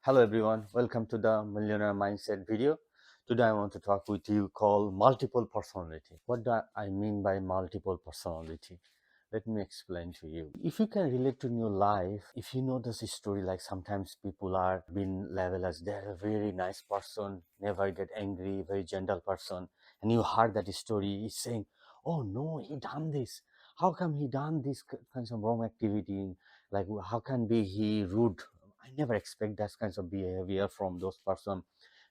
Hello everyone, welcome to the Millionaire Mindset video. Today I want to talk with you called multiple personality. What do I mean by multiple personality? Let me explain to you. If you can relate to your life, if you know this story, like sometimes people are being labeled as they're a very nice person, never get angry, very gentle person, and you heard that story, he's saying, oh no, he done this. How come he done this kinds of wrong activity? Like how can be he rude? I never expect that kinds of behavior from those person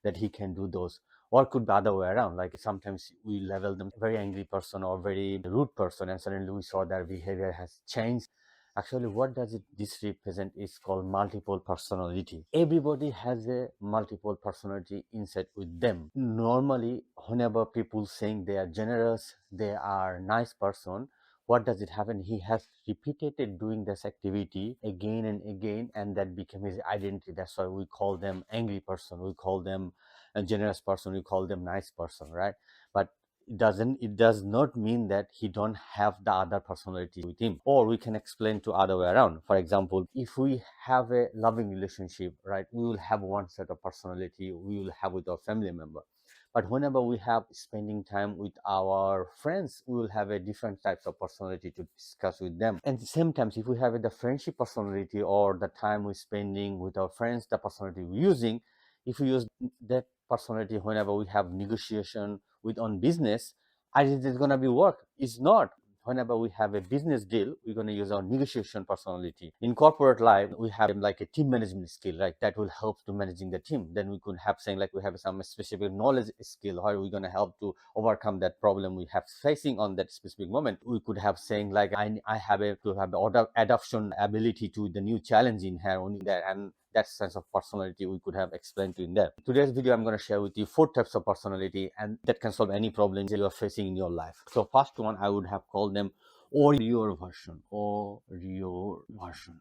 that he can do those. Or could be other way around. Like sometimes we level them very angry person or very rude person, and suddenly we saw their behavior has changed. Actually, what does this represent is called multiple personality. Everybody has a multiple personality inside with them. Normally, whenever people saying they are generous, they are nice person, what does it happen? He has repeated doing this activity again and again, and that became his identity. That's why we call them angry person, we call them a generous person, we call them nice person, right? But it does not mean that he don't have the other personality with him. Or we can explain to other way around. For example, if we have a loving relationship, right, we will have one set of personality we will have with our family member. But whenever we have spending time with our friends, we will have a different types of personality to discuss with them. And sometimes if we have the friendship personality or the time we're spending with our friends, the personality we're using, if we use that personality whenever we have negotiation with on business, I think it's gonna be work. It's not. Whenever we have a business deal, we're going to use our negotiation personality. In corporate life, we have like a team management skill, right? That will help to managing the team. Then we could have saying like we have some specific knowledge skill. How are we going to help to overcome that problem we have facing on that specific moment? We could have saying like I have to have adoption ability to the new challenge in here only there, and that sense of personality we could have explained to in there. Today's video, I'm going to share with you 4 types of personality, and that can solve any problem you are facing in your life. So first one, I would have called them warrior version. Warrior version.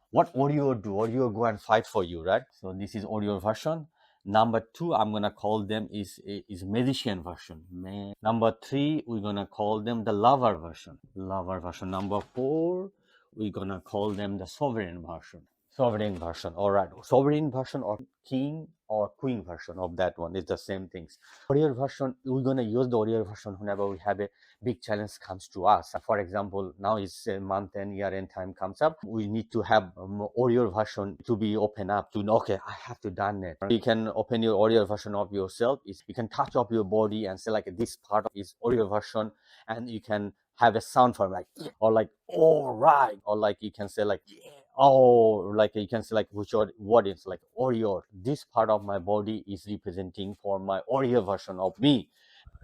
What warrior do? Warrior go and fight for you, right? So this is warrior version. Number 2, I'm gonna call them is magician version. Number 3, we're gonna call them the lover version. Lover version. Number 4, we're gonna call them the sovereign version. Sovereign version. All right. Sovereign version or king or queen version of that one is the same things. Warrior version, we're gonna use the warrior version whenever we have a big challenge comes to us. For example, now is a month and year end time comes up. We need to have warrior version to be open up to know, okay, I have to done it. You can open your warrior version of yourself. Is you can touch up your body and say like this part of is warrior version, and you can have a sound for like or like all right, or like you can say like yeah. Oh, like you can say like which what is like warrior. This part of my body is representing for my warrior version of me.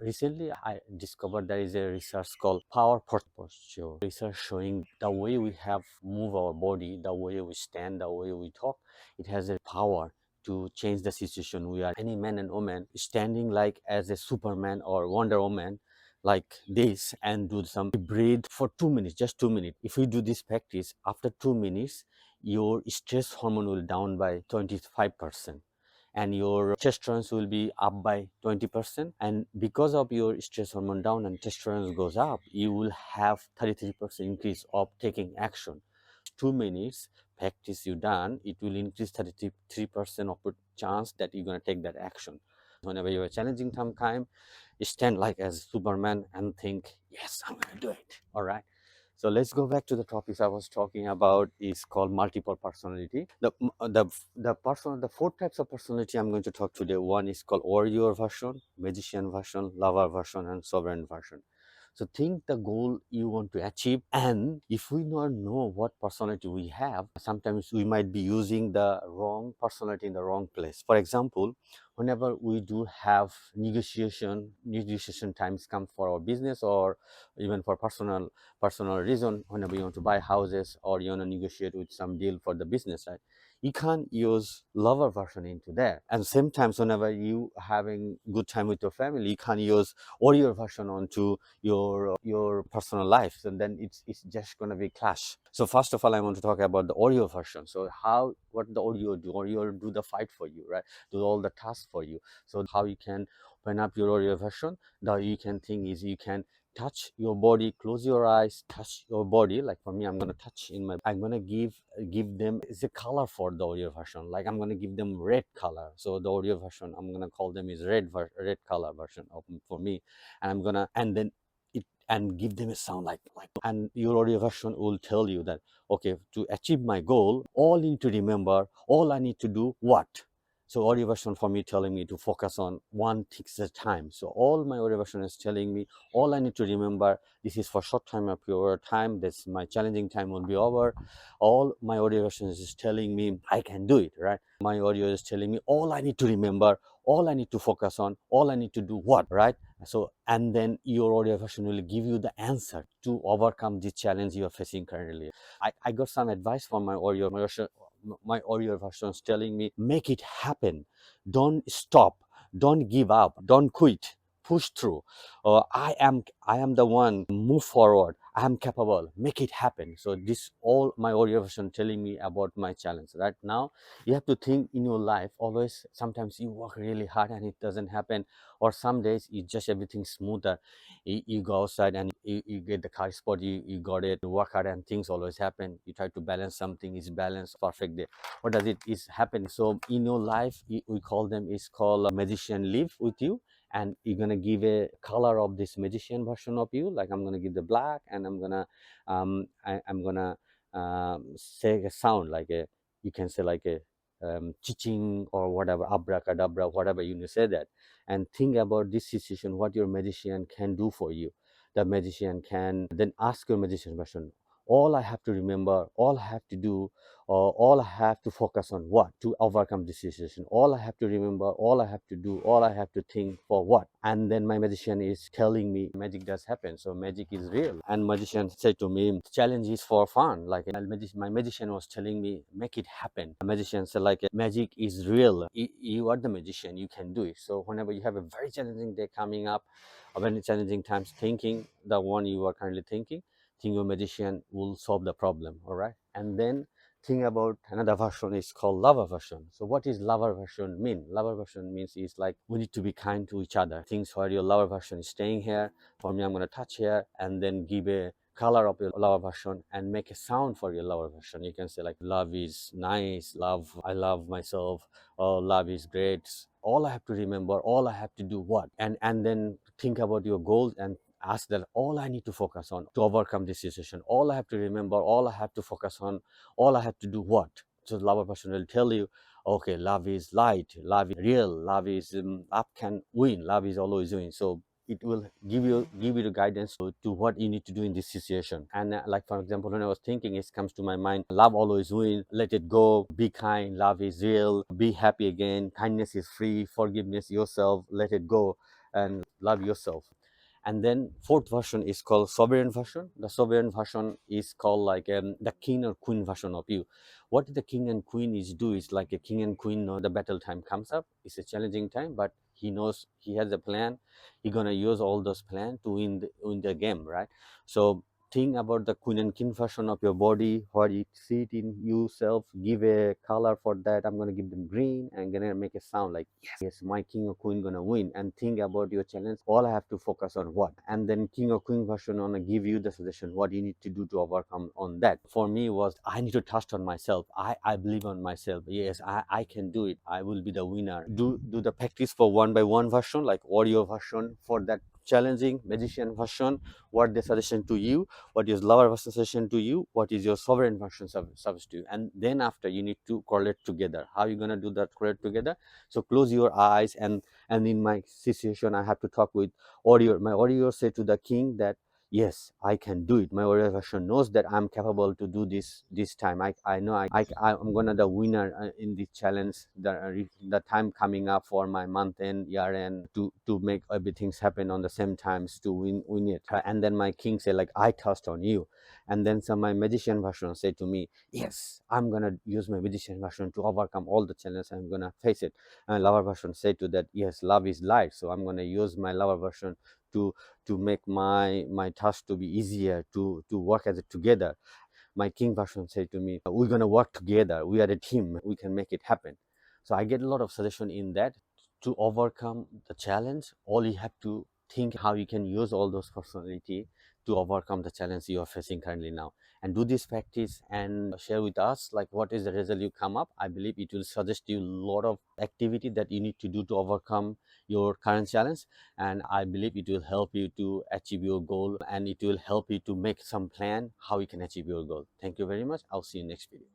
Recently, I discovered there is a research called power posture. Research showing the way we have move our body, the way we stand, the way we talk, it has a power to change the situation. We are any man and woman standing like as a Superman or Wonder Woman like this and do some breathe for 2 minutes, just 2 minutes. If we do this practice, after 2 minutes, your stress hormone will down by 25%. And your testosterone will be up by 20%, and because of your stress hormone down and testosterone goes up, you will have 33% increase of taking action. 2 minutes practice you done, it will increase 33% of chance that you're going to take that action. Whenever you're challenging time, stand like as Superman and think, yes, I'm going to do it. All right. So let's go back to the topics I was talking about is called multiple personality. The 4 types of personality I'm going to talk today. One is called warrior version, magician version, lover version, and sovereign version. So think the goal you want to achieve, and if we not know what personality we have, sometimes we might be using the wrong personality in the wrong place. For example, whenever we do have negotiation times come for our business or even for personal reason, whenever you want to buy houses or you want to negotiate with some deal for the business, right? You can't use lover version into there. And same times whenever you having good time with your family, you can't use warrior version onto your personal life, and then it's just going to be clash. So first of all, I want to talk about the audio version. So what the audio do the fight for you, right? Do all the tasks for you. So how you can open up your audio version, the you can think is you can touch your body, close your eyes, touch your body. Like for me, I'm gonna touch in my, I'm gonna give them, it's a color for the audio version. Like I'm gonna give them red color. So the audio version, I'm gonna call them is red color version of for me. And I'm gonna, and then it, and give them a sound like, and your audio version will tell you that, okay, to achieve my goal, all I need to remember, all I need to do what. So audio version for me telling me to focus on one thing at a time. So all my audio version is telling me, all I need to remember, this is for short time of your time, this my challenging time will be over. All my audio version is telling me I can do it, right? My audio is telling me all I need to remember, all I need to focus on, all I need to do what, right? So, and then your audio version will give you the answer to overcome the challenge you are facing currently. I got some advice from my audio version. My audio version is telling me, make it happen, don't stop, don't give up, don't quit, push through. I am the one, move forward, I am capable, make it happen. So this all my audio version telling me about my challenge. Right now you have to think in your life always, sometimes you work really hard and it doesn't happen, or some days you just everything smoother. You go outside and you get the car spot, you got it, you work hard and things always happen. You try to balance something, is balanced perfect day. What does it is happen? So in your life, we call them, is called a magician live with you, and you're gonna give a color of this magician version of you. Like I'm gonna give the black, and I'm gonna I'm gonna say a sound like a, you can say like a chiching or whatever, abracadabra, whatever you say that. And think about this situation, what your magician can do for you. The magician can then ask your magician version, all I have to remember, all I have to do, or all I have to focus on what to overcome this situation. All I have to remember, all I have to do, all I have to think for what. And then my magician is telling me magic does happen. So magic is real. And magician said to me, challenge is for fun. Like my magician was telling me, make it happen. A magician said like, magic is real. You are the magician, you can do it. So whenever you have a very challenging day coming up, or very challenging times thinking, the one you are currently thinking, think your magician will solve the problem. All right. And then think about another version is called lover version. So what is lover version mean? Lover version means is like, we need to be kind to each other. Things where your lover version is staying here, for me I'm going to touch here, and then give a color of your lover version and make a sound for your lover version. You can say like, love is nice, love, I love myself, oh, love is great. All I have to remember, all I have to do what, and then think about your goals and ask that, all I need to focus on to overcome this situation, all I have to remember, all I have to focus on, all I have to do what. So the lover person will tell you, okay, love is light, love is real, love is love can win, love is always win. So it will give you the guidance to what you need to do in this situation. And like for example, when I was thinking, it comes to my mind, love always win, let it go, be kind, love is real, be happy again, kindness is free, forgiveness yourself, let it go, and love yourself. And then fourth version is called sovereign version. The sovereign version is called like the king or queen version of you. What the king and queen is do is like, a king and queen know the battle time comes up, it's a challenging time, but he knows he has a plan, he gonna use all those plans to win the game, right? So think about the queen and king version of your body, what you see it in yourself, give a color for that. I'm gonna give them green and gonna make a sound like, yes, my king or queen gonna win. And think about your challenge, all I have to focus on what. And then king or queen version gonna give you the suggestion what you need to do to overcome on that. For me was, I need to trust on myself, I believe on myself, yes, I can do it, I will be the winner. Do the practice for one by one version, like audio version for that challenging magician version, what the suggestion to you, what is lower version suggestion to you, what is your sovereign version service to you. And then after, you need to correlate together. How you gonna do that correlate together? So close your eyes, and in my situation, I have to talk with audio. My audio say to the king that, yes, I can do it. My audio version knows that I'm capable to do this time. I know I'm gonna the winner in this challenge. The time coming up for my month end, year end, to make everything happen on the same times to win it. And then my king say like, I trust on you. And then some my magician version say to me, yes, I'm gonna use my magician version to overcome all the challenges, I'm gonna face it. And lover version say to that, yes, love is light, so I'm gonna use my lover version to make my task to be easier, to work as a together. My king version said to me, we're going to work together, we are a team, we can make it happen. So I get a lot of suggestion in that. To overcome the challenge, all you have to think how you can use all those personality to overcome the challenge you are facing currently now, and do this practice and share with us like what is the result you come up. I believe it will suggest you a lot of activity that you need to do to overcome your current challenge, and I believe it will help you to achieve your goal, and it will help you to make some plan how you can achieve your goal. Thank you very much. I'll see you next video.